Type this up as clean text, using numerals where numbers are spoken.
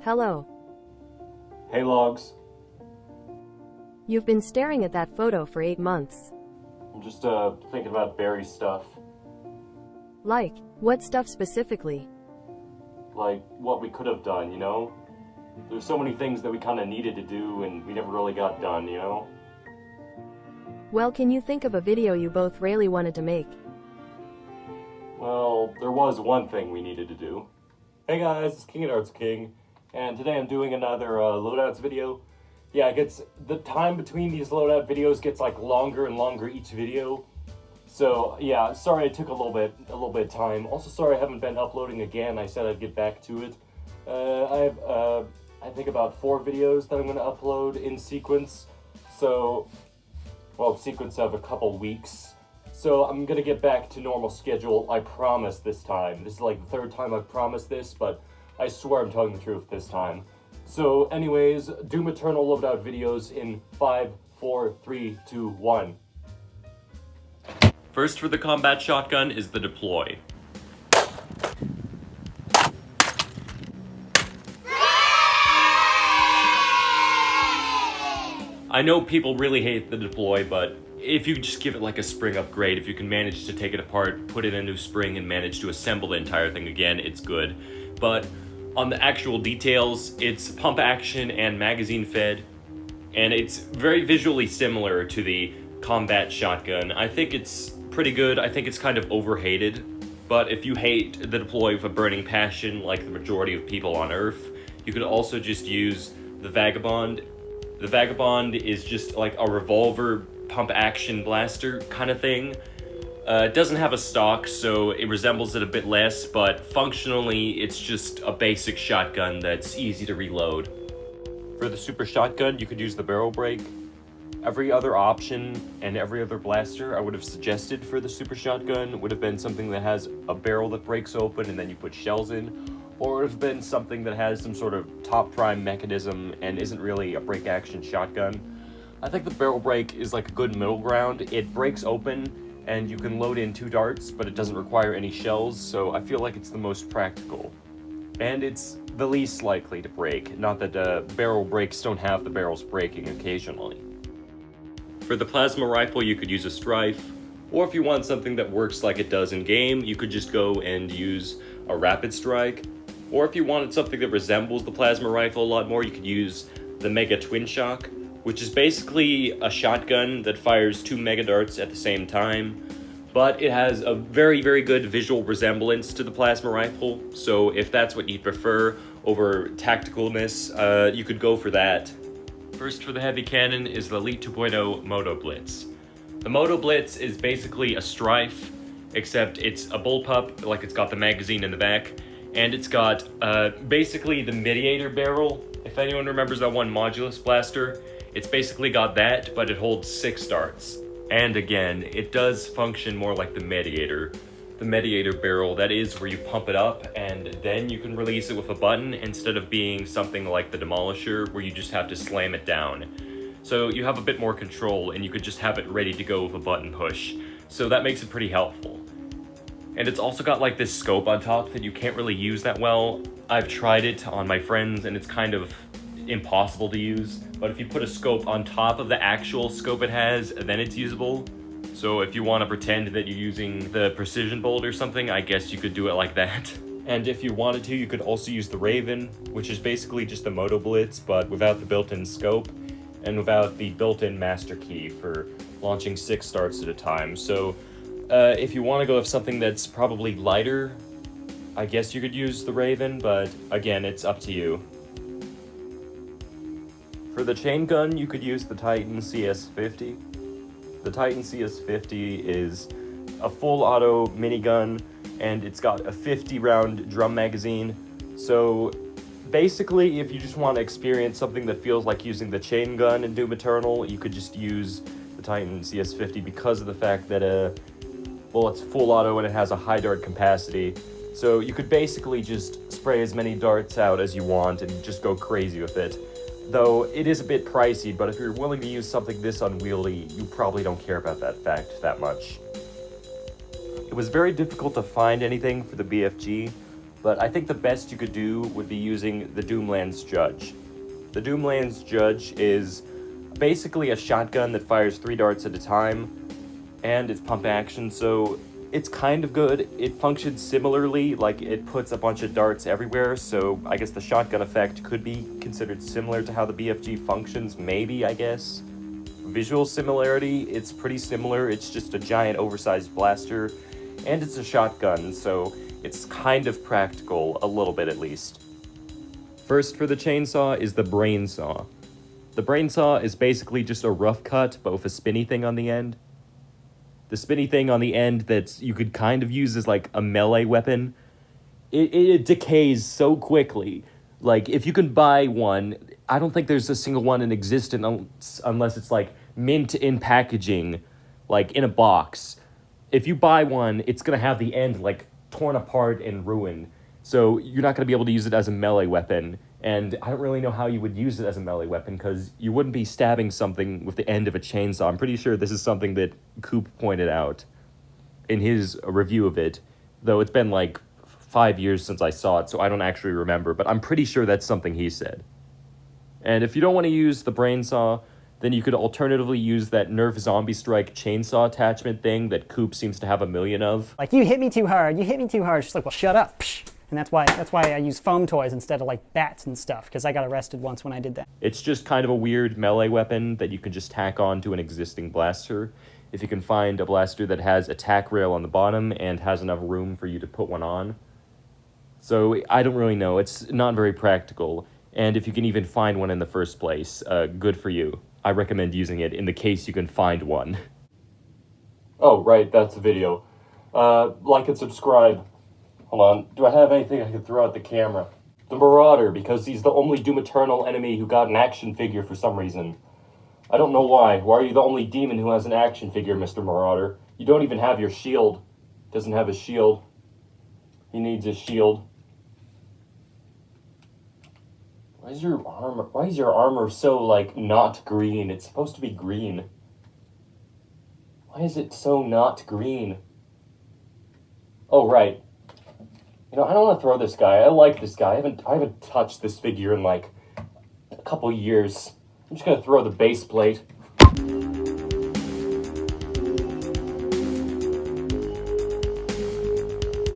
Hello. Hey, Logs. You've been staring at that photo for 8 months. I'm just, thinking about Barry's stuff. Like, what stuff specifically? Like, what we could have done, you know? There's so many things that we kinda needed to do, and we never really got done, you know? Well, can you think of a video you both really wanted to make? Well, there was one thing we needed to do. Hey guys, it's King and Arts King, and today I'm doing another, Loadouts video. Yeah, the time between these loadout videos gets, like, longer and longer each video. So, yeah, sorry it took a little bit of time. Also, sorry I haven't been uploading again. I said I'd get back to it. I have, I think about 4 videos that I'm going to upload in sequence. So, well, sequence of a couple weeks. So, I'm going to get back to normal schedule, I promise this time. This is like the 3rd time I've promised this, but I swear I'm telling the truth this time. So, anyways, Doom Eternal loadout videos in 5, 4, 3, 2, 1. First for the combat shotgun is the deploy. I know people really hate the deploy, but if you just give it like a spring upgrade, if you can manage to take it apart, put in a new spring, and manage to assemble the entire thing again, it's good. But on the actual details, it's pump action and magazine fed, and it's very visually similar to the combat shotgun. I think it's pretty good. I think it's kind of overhated, but if you hate the deploy with a burning passion like the majority of people on Earth, you could also just use the Vagabond. The Vagabond is just like a revolver pump action blaster kind of thing. It doesn't have a stock, so it resembles it a bit less, but functionally it's just a basic shotgun that's easy to reload. For the super shotgun, you could use the barrel brake. Every other option and every other blaster I would have suggested for the super shotgun would have been something that has a barrel that breaks open and then you put shells in, or it would have been something that has some sort of top prime mechanism and isn't really a break action shotgun. I think the barrel brake is like a good middle ground. It breaks open and you can load in 2 darts, but it doesn't require any shells, so I feel like it's the most practical. And it's the least likely to break, not that barrel brakes don't have the barrels breaking occasionally. For the plasma rifle, you could use a Strife, or if you want something that works like it does in game, you could just go and use a Rapid Strike. Or if you wanted something that resembles the plasma rifle a lot more, you could use the Mega Twin Shock, which is basically a shotgun that fires 2 mega darts at the same time, but it has a very, very good visual resemblance to the plasma rifle, so if that's what you prefer over tacticalness, you could go for that. First for the heavy cannon is the Elite 2.0 Moto Blitz. The Moto Blitz is basically a Strife, except it's a bullpup, like it's got the magazine in the back, and it's got basically the Mediator barrel. If anyone remembers that one Modulus blaster, it's basically got that, but it holds 6 darts. And again, it does function more like the Mediator. The Mediator barrel, that is where you pump it up, and then you can release it with a button instead of being something like the Demolisher, where you just have to slam it down. So you have a bit more control, and you could just have it ready to go with a button push. So that makes it pretty helpful. And it's also got like this scope on top that you can't really use that well. I've tried it on my friends, and it's kind of impossible to use, but if you put a scope on top of the actual scope it has, then it's usable. So if you want to pretend that you're using the precision bolt or something, I guess you could do it like that. And if you wanted to, you could also use the Raven, which is basically just the Moto Blitz, but without the built-in scope, and without the built-in master key for launching 6 darts at a time. So if you want to go with something that's probably lighter, I guess you could use the Raven, but again, it's up to you. For the Chaingun, you could use the Titan CS50. The Titan CS50 is a full auto minigun, and it's got a 50-round drum magazine. So basically, if you just want to experience something that feels like using the Chaingun in Doom Eternal, you could just use the Titan CS50 because of the fact that, well, it's full auto and it has a high dart capacity. So you could basically just spray as many darts out as you want and just go crazy with it. Though it is a bit pricey, but if you're willing to use something this unwieldy, you probably don't care about that fact that much. It was very difficult to find anything for the BFG, but I think the best you could do would be using the Doomland's Judge. The Doomland's Judge is basically a shotgun that fires 3 darts at a time, and it's pump action, so it's kind of good. It functions similarly, like it puts a bunch of darts everywhere, so I guess the shotgun effect could be considered similar to how the BFG functions, maybe, I guess. Visual similarity, it's pretty similar. It's just a giant oversized blaster, and it's a shotgun, so it's kind of practical, a little bit at least. First for the chainsaw is the brain saw. The brain saw is basically just a rough cut, but with a spinny thing on the end. The spinny thing on the end that you could kind of use as like a melee weapon, it decays so quickly. Like, if you can buy one, I don't think there's a single one in existence unless it's like mint in packaging, like in a box. If you buy one, it's gonna have the end like torn apart and ruined. So you're not gonna be able to use it as a melee weapon. And I don't really know how you would use it as a melee weapon, because you wouldn't be stabbing something with the end of a chainsaw. I'm pretty sure this is something that Coop pointed out in his review of it, though it's been like 5 years since I saw it, so I don't actually remember, but I'm pretty sure that's something he said. And if you don't want to use the brain saw, then you could alternatively use that Nerf Zombie Strike chainsaw attachment thing that Coop seems to have a million of. Like, you hit me too hard, you hit me too hard. She's like, well, shut up. Psh. And that's why I use foam toys instead of like bats and stuff, because I got arrested once when I did that. It's just kind of a weird melee weapon that you can just tack on to an existing blaster. If you can find a blaster that has a tack rail on the bottom and has enough room for you to put one on. So I don't really know, it's not very practical. And if you can even find one in the first place, good for you. I recommend using it in the case you can find one. Oh, right, that's the video. Like and subscribe. Hold on, do I have anything I can throw at the camera? The Marauder, because he's the only Doom Eternal enemy who got an action figure for some reason. I don't know why. Why are you the only demon who has an action figure, Mr. Marauder? You don't even have your shield. Doesn't have a shield. He needs a shield. Why is your armor so, like, not green? It's supposed to be green. Why is it so not green? Oh, right. You know, I don't want to throw this guy. I like this guy. I haven't touched this figure in like a couple years. I'm just gonna throw the base plate.